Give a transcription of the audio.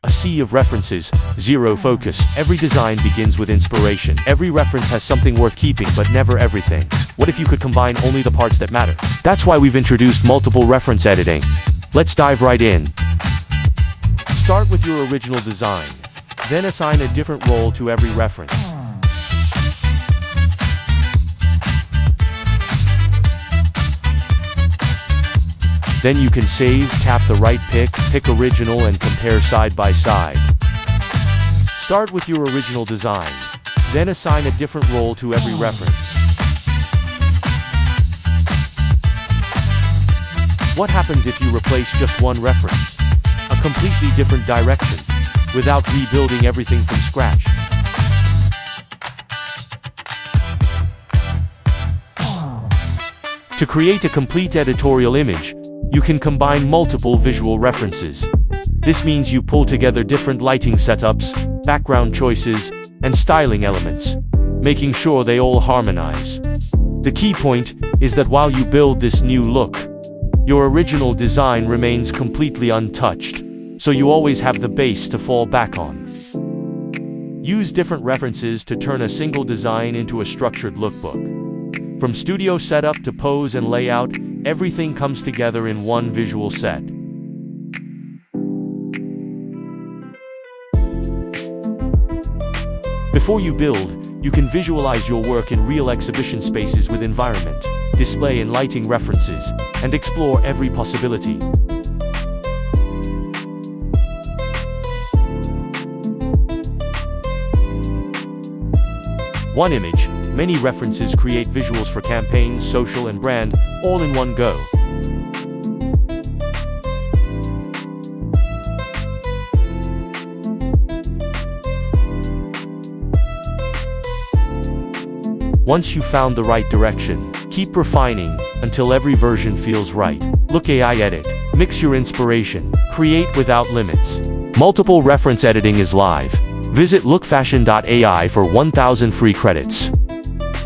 A sea of references, zero focus. Every design begins with inspiration. Every reference has something worth keeping, but never everything. What if you could combine only the parts that matter? That's why we've introduced multiple reference editing. Let's dive right in. Start with your original design. Then assign a different role to every reference. Then you can save, tap the right pick original and compare side by side. Start with your original design. Then assign a different role to every reference. What happens if you replace just one reference? A completely different direction, without rebuilding everything from scratch. To create a complete editorial image, you can combine multiple visual references. This means you pull together different lighting setups, background choices, and styling elements, making sure they all harmonize. The key point is that while you build this new look, your original design remains completely untouched, so you always have the base to fall back on. Use different references to turn a single design into a structured lookbook. From studio setup to pose and layout, everything comes together in one visual set. Before you build, you can visualize your work in real exhibition spaces with environment, display and lighting references, and explore every possibility. One image, many references create visuals for campaigns, social and brand, all in one go. Once you've found the right direction, keep refining until every version feels right. Look AI Edit. Mix your inspiration. Create without limits. Multiple reference editing is live. Visit lookfashion.ai for 1,000 free credits.